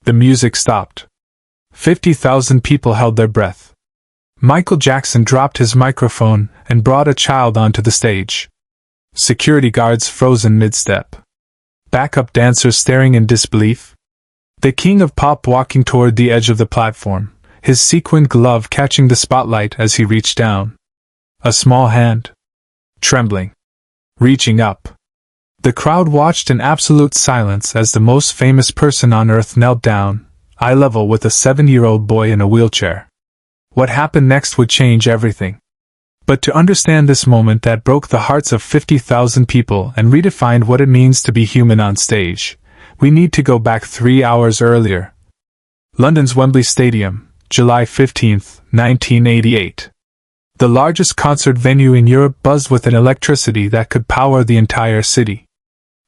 The music stopped. 50,000 people held their breath. Michael Jackson dropped his microphone and brought a child onto the stage. Security guards frozen mid-step. Backup dancers staring in disbelief. The king of pop walking toward the edge of the platform, his sequined glove catching the spotlight as he reached down. A small hand, trembling, reaching up. The crowd watched in absolute silence as the most famous person on earth knelt down, eye level with a 7-year-old boy in a wheelchair. What happened next would change everything. But to understand this moment that broke the hearts of 50,000 people and redefined what it means to be human on stage, we need to go back 3 hours earlier. London's Wembley Stadium, July 15, 1988. The largest concert venue in Europe buzzed with an electricity that could power the entire city.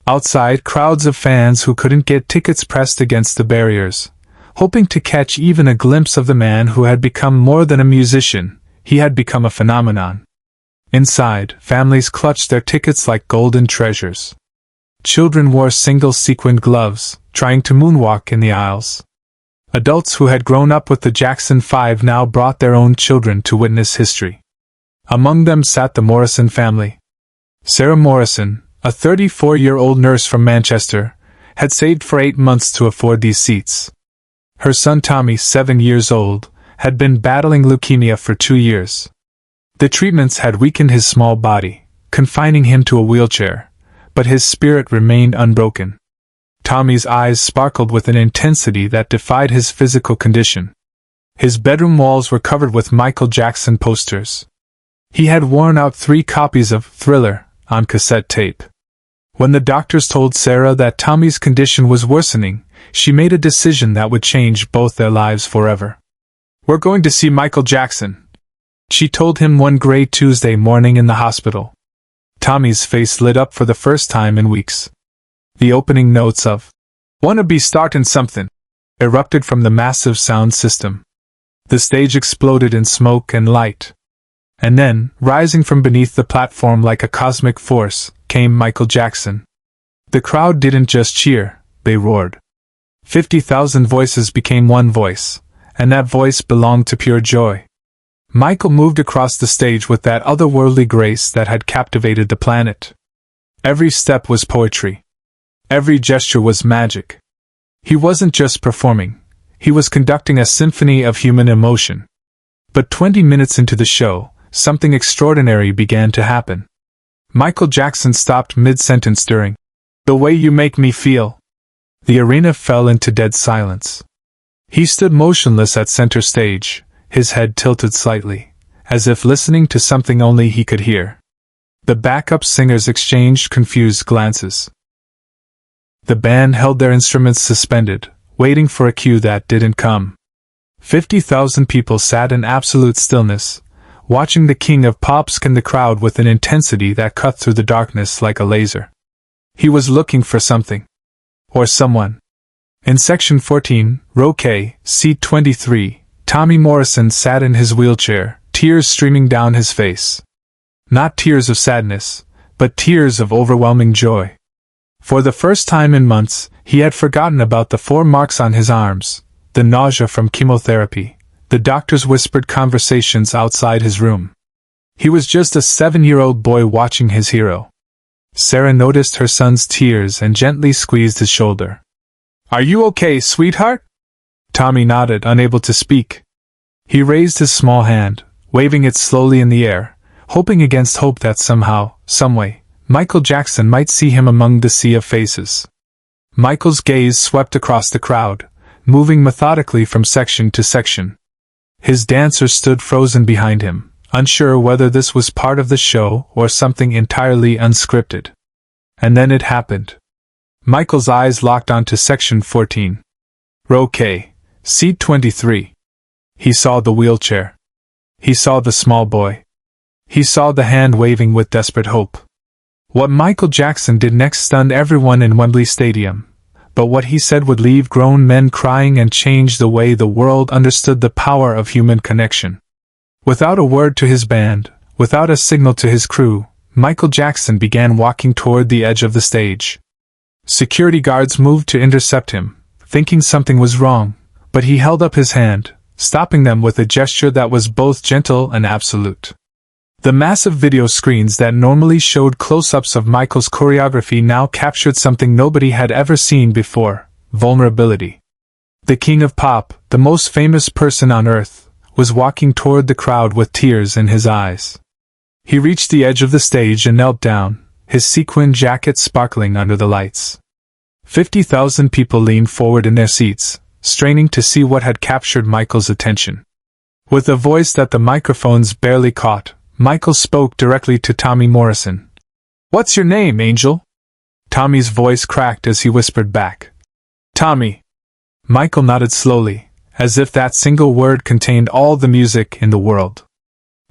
Outside, crowds of fans who couldn't get tickets pressed against the barriers, hoping to catch even a glimpse of the man who had become more than a musician. He had become a phenomenon. Inside, families clutched their tickets like golden treasures. Children wore single sequined gloves, trying to moonwalk in the aisles. Adults who had grown up with the Jackson 5 now brought their own children to witness history. Among them sat the Morrison family. Sarah Morrison, a 34-year-old nurse from Manchester, had saved for 8 months to afford these seats. Her son Tommy, 7 years old, had been battling leukemia for 2 years. The treatments had weakened his small body, confining him to a wheelchair, but his spirit remained unbroken. Tommy's eyes sparkled with an intensity that defied his physical condition. His bedroom walls were covered with Michael Jackson posters. He had worn out 3 copies of Thriller on cassette tape. When the doctors told Sarah that Tommy's condition was worsening, she made a decision that would change both their lives forever. "We're going to see Michael Jackson," she told him one gray Tuesday morning in the hospital. Tommy's face lit up for the first time in weeks. The opening notes of "Wanna Be Startin' Something" erupted from the massive sound system. The stage exploded in smoke and light. And then, rising from beneath the platform like a cosmic force, came Michael Jackson. The crowd didn't just cheer, they roared. 50,000 voices became one voice, and that voice belonged to pure joy. Michael moved across the stage with that otherworldly grace that had captivated the planet. Every step was poetry. Every gesture was magic. He wasn't just performing, he was conducting a symphony of human emotion. But 20 minutes into the show, something extraordinary began to happen. Michael Jackson stopped mid-sentence during "The Way You Make Me Feel." The arena fell into dead silence. He stood motionless at center stage, his head tilted slightly, as if listening to something only he could hear. The backup singers exchanged confused glances. The band held their instruments suspended, waiting for a cue that didn't come. 50,000 people sat in absolute stillness, watching the king of pop scan the crowd with an intensity that cut through the darkness like a laser. He was looking for something. Or someone. In section 14, row K, seat 23, Tommy Morrison sat in his wheelchair, tears streaming down his face. Not tears of sadness, but tears of overwhelming joy. For the first time in months, he had forgotten about the 4 marks on his arms, the nausea from chemotherapy, the doctor's whispered conversations outside his room. He was just a 7-year-old boy watching his hero. Sarah noticed her son's tears and gently squeezed his shoulder. "Are you okay, sweetheart?" Tommy nodded, unable to speak. He raised his small hand, waving it slowly in the air, hoping against hope that somehow, someway, Michael Jackson might see him among the sea of faces. Michael's gaze swept across the crowd, moving methodically from section to section. His dancers stood frozen behind him, unsure whether this was part of the show or something entirely unscripted. And then it happened. Michael's eyes locked onto section 14. Row K, seat 23. He saw the wheelchair. He saw the small boy. He saw the hand waving with desperate hope. What Michael Jackson did next stunned everyone in Wembley Stadium, but what he said would leave grown men crying and change the way the world understood the power of human connection. Without a word to his band, without a signal to his crew, Michael Jackson began walking toward the edge of the stage. Security guards moved to intercept him, thinking something was wrong, but he held up his hand, stopping them with a gesture that was both gentle and absolute. The massive video screens that normally showed close-ups of Michael's choreography now captured something nobody had ever seen before: vulnerability. The king of pop, the most famous person on earth, was walking toward the crowd with tears in his eyes. He reached the edge of the stage and knelt down, his sequin jacket sparkling under the lights. 50,000 people leaned forward in their seats, straining to see what had captured Michael's attention. With a voice that the microphones barely caught, Michael spoke directly to Tommy Morrison. "What's your name, Angel?" Tommy's voice cracked as he whispered back, "Tommy." Michael nodded slowly, as if that single word contained all the music in the world.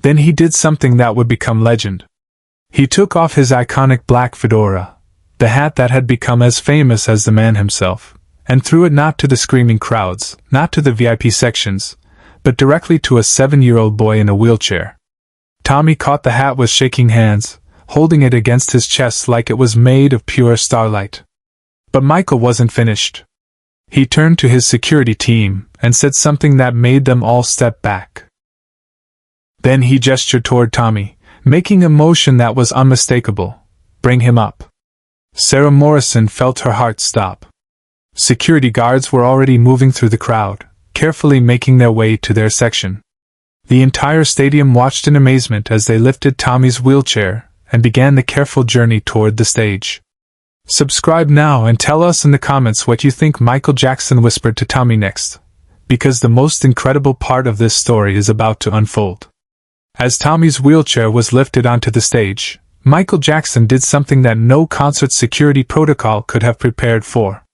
Then he did something that would become legend. He took off his iconic black fedora, the hat that had become as famous as the man himself, and threw it not to the screaming crowds, not to the VIP sections, but directly to a 7-year-old boy in a wheelchair. Tommy caught the hat with shaking hands, holding it against his chest like it was made of pure starlight. But Michael wasn't finished. He turned to his security team and said something that made them all step back. Then he gestured toward Tommy, making a motion that was unmistakable. "Bring him up." Sarah Morrison felt her heart stop. Security guards were already moving through the crowd, carefully making their way to their section. The entire stadium watched in amazement as they lifted Tommy's wheelchair and began the careful journey toward the stage. Subscribe now and tell us in the comments what you think Michael Jackson whispered to Tommy next, because the most incredible part of this story is about to unfold. As Tommy's wheelchair was lifted onto the stage, Michael Jackson did something that no concert security protocol could have prepared for.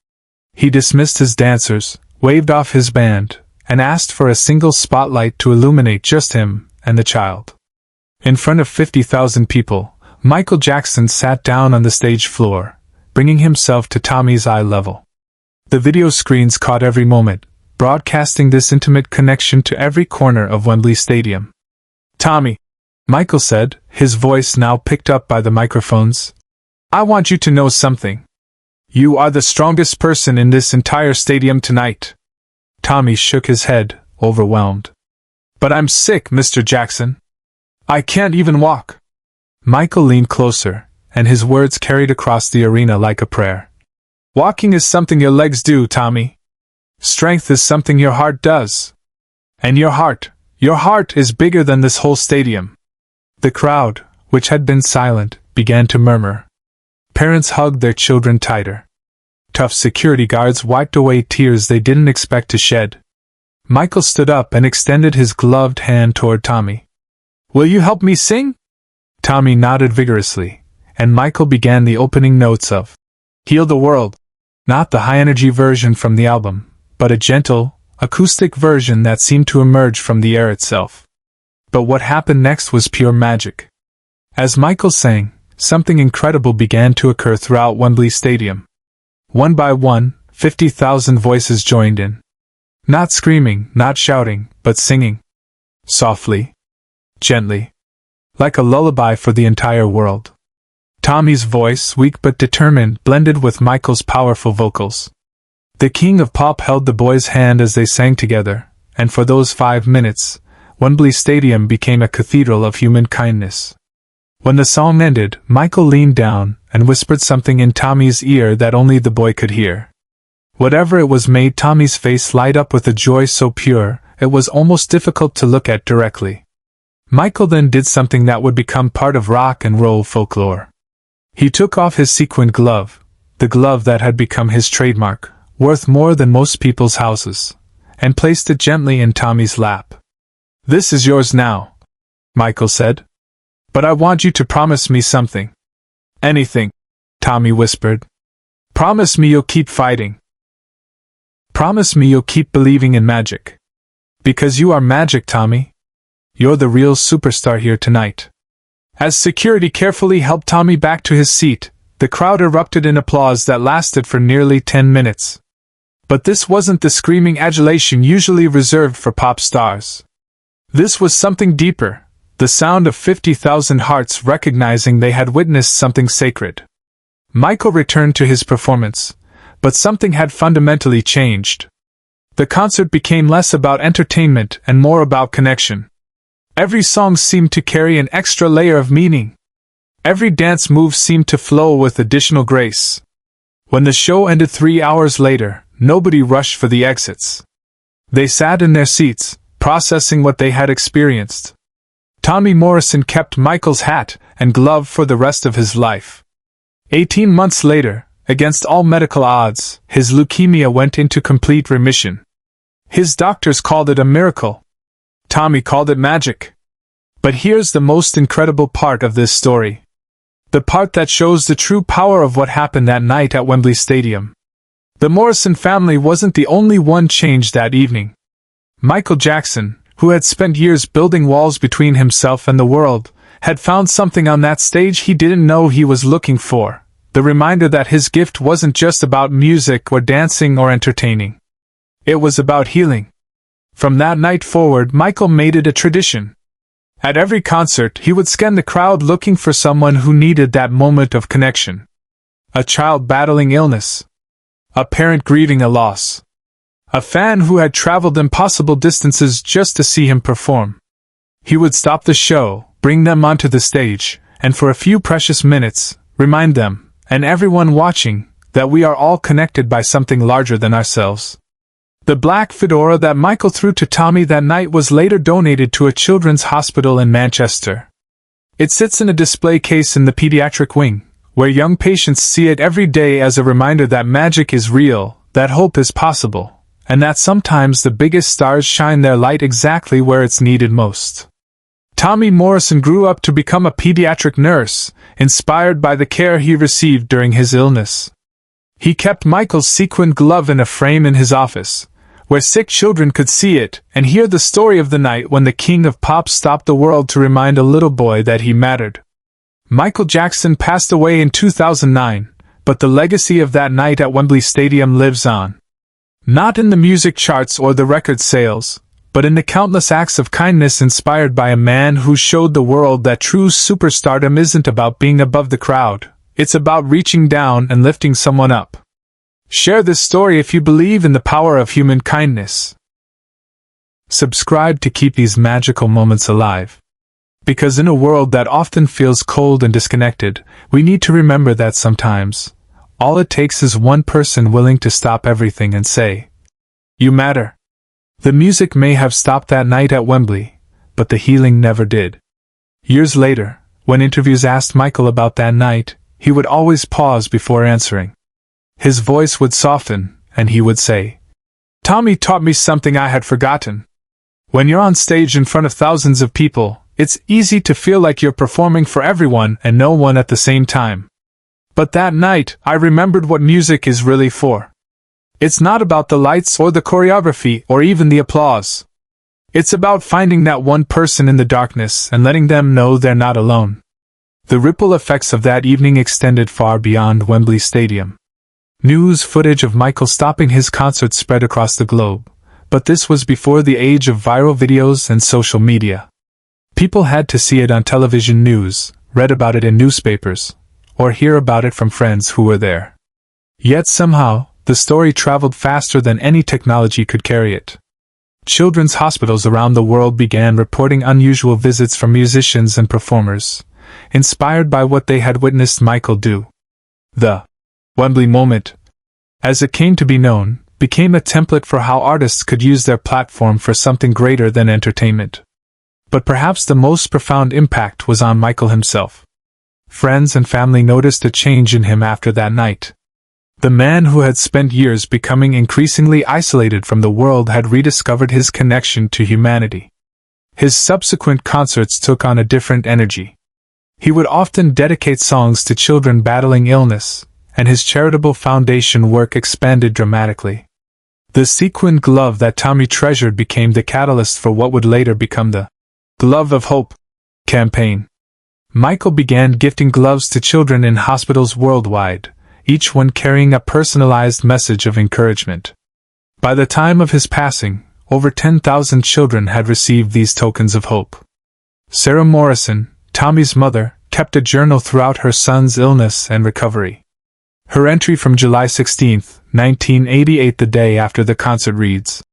He dismissed his dancers, waved off his band, and asked for a single spotlight to illuminate just him and the child. In front of 50,000 people, Michael Jackson sat down on the stage floor, bringing himself to Tommy's eye level. The video screens caught every moment, broadcasting this intimate connection to every corner of Wembley Stadium. "Tommy," Michael said, his voice now picked up by the microphones, "I want you to know something. You are the strongest person in this entire stadium tonight." Tommy shook his head, overwhelmed. "But I'm sick, Mr. Jackson. I can't even walk." Michael leaned closer, and his words carried across the arena like a prayer. "Walking is something your legs do, Tommy. Strength is something your heart does. And your heart is bigger than this whole stadium." The crowd, which had been silent, began to murmur. Parents hugged their children tighter. Tough security guards wiped away tears they didn't expect to shed. Michael stood up and extended his gloved hand toward Tommy. "Will you help me sing?" Tommy nodded vigorously, and Michael began the opening notes of "Heal the World," not the high-energy version from the album, but a gentle, acoustic version that seemed to emerge from the air itself. But what happened next was pure magic. As Michael sang, something incredible began to occur throughout Wembley Stadium. One by one, 50,000 voices joined in. Not screaming, not shouting, but singing. Softly. Gently. Like a lullaby for the entire world. Tommy's voice, weak but determined, blended with Michael's powerful vocals. The king of pop held the boy's hand as they sang together, and for those 5 minutes, Wembley Stadium became a cathedral of human kindness. When the song ended, Michael leaned down and whispered something in Tommy's ear that only the boy could hear. Whatever it was made Tommy's face light up with a joy so pure, it was almost difficult to look at directly. Michael then did something that would become part of rock and roll folklore. He took off his sequined glove, the glove that had become his trademark, worth more than most people's houses, and placed it gently in Tommy's lap. "This is yours now," Michael said. "But I want you to promise me something." "Anything," Tommy whispered. "Promise me you'll keep fighting. Promise me you'll keep believing in magic. Because you are magic, Tommy. You're the real superstar here tonight." As security carefully helped Tommy back to his seat, the crowd erupted in applause that lasted for nearly 10 minutes. But this wasn't the screaming adulation usually reserved for pop stars. This was something deeper. The sound of 50,000 hearts recognizing they had witnessed something sacred. Michael returned to his performance, but something had fundamentally changed. The concert became less about entertainment and more about connection. Every song seemed to carry an extra layer of meaning. Every dance move seemed to flow with additional grace. When the show ended 3 hours later, nobody rushed for the exits. They sat in their seats, processing what they had experienced. Tommy Morrison kept Michael's hat and glove for the rest of his life. 18 months later, against all medical odds, his leukemia went into complete remission. His doctors called it a miracle. Tommy called it magic. But here's the most incredible part of this story. The part that shows the true power of what happened that night at Wembley Stadium. The Morrison family wasn't the only one changed that evening. Michael Jackson, who had spent years building walls between himself and the world, had found something on that stage he didn't know he was looking for. The reminder that his gift wasn't just about music or dancing or entertaining. It was about healing. From that night forward, Michael made it a tradition. At every concert, he would scan the crowd looking for someone who needed that moment of connection. A child battling illness. A parent grieving a loss. A fan who had traveled impossible distances just to see him perform. He would stop the show, bring them onto the stage, and for a few precious minutes, remind them, and everyone watching, that we are all connected by something larger than ourselves. The black fedora that Michael threw to Tommy that night was later donated to a children's hospital in Manchester. It sits in a display case in the pediatric wing, where young patients see it every day as a reminder that magic is real, that hope is possible, and that sometimes the biggest stars shine their light exactly where it's needed most. Tommy Morrison grew up to become a pediatric nurse, inspired by the care he received during his illness. He kept Michael's sequined glove in a frame in his office, where sick children could see it and hear the story of the night when the king of pop stopped the world to remind a little boy that he mattered. Michael Jackson passed away in 2009, but the legacy of that night at Wembley Stadium lives on. Not in the music charts or the record sales, but in the countless acts of kindness inspired by a man who showed the world that true superstardom isn't about being above the crowd, it's about reaching down and lifting someone up. Share this story if you believe in the power of human kindness. Subscribe to keep these magical moments alive. Because in a world that often feels cold and disconnected, we need to remember that sometimes, all it takes is one person willing to stop everything and say, "You matter." The music may have stopped that night at Wembley, but the healing never did. Years later, when interviews asked Michael about that night, he would always pause before answering. His voice would soften, and he would say, "Tommy taught me something I had forgotten. When you're on stage in front of thousands of people, it's easy to feel like you're performing for everyone and no one at the same time. But that night, I remembered what music is really for. It's not about the lights or the choreography or even the applause. It's about finding that one person in the darkness and letting them know they're not alone." The ripple effects of that evening extended far beyond Wembley Stadium. News footage of Michael stopping his concert spread across the globe, but this was before the age of viral videos and social media. People had to see it on television news, read about it in newspapers, or hear about it from friends who were there. Yet somehow, the story traveled faster than any technology could carry it. Children's hospitals around the world began reporting unusual visits from musicians and performers, inspired by what they had witnessed Michael do. The Wembley moment, as it came to be known, became a template for how artists could use their platform for something greater than entertainment. But perhaps the most profound impact was on Michael himself. Friends and family noticed a change in him after that night. The man who had spent years becoming increasingly isolated from the world had rediscovered his connection to humanity. His subsequent concerts took on a different energy. He would often dedicate songs to children battling illness, and his charitable foundation work expanded dramatically. The sequined glove that Tommy treasured became the catalyst for what would later become the Glove of Hope campaign. Michael began gifting gloves to children in hospitals worldwide, each one carrying a personalized message of encouragement. By the time of his passing, over 10,000 children had received these tokens of hope. Sarah Morrison, Tommy's mother, kept a journal throughout her son's illness and recovery. Her entry from July 16, 1988, the day after the concert, reads,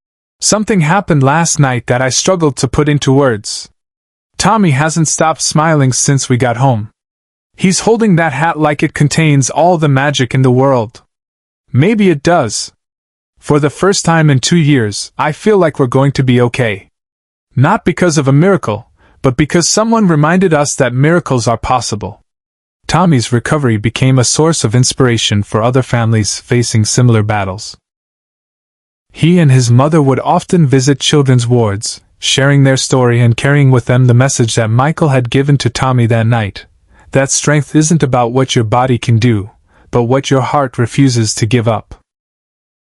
"Something happened last night that I struggled to put into words. Tommy hasn't stopped smiling since we got home. He's holding that hat like it contains all the magic in the world. Maybe it does. For the first time in 2 years, I feel like we're going to be okay. Not because of a miracle, but because someone reminded us that miracles are possible." Tommy's recovery became a source of inspiration for other families facing similar battles. He and his mother would often visit children's wards, sharing their story and carrying with them the message that Michael had given to Tommy that night: that strength isn't about what your body can do, but what your heart refuses to give up.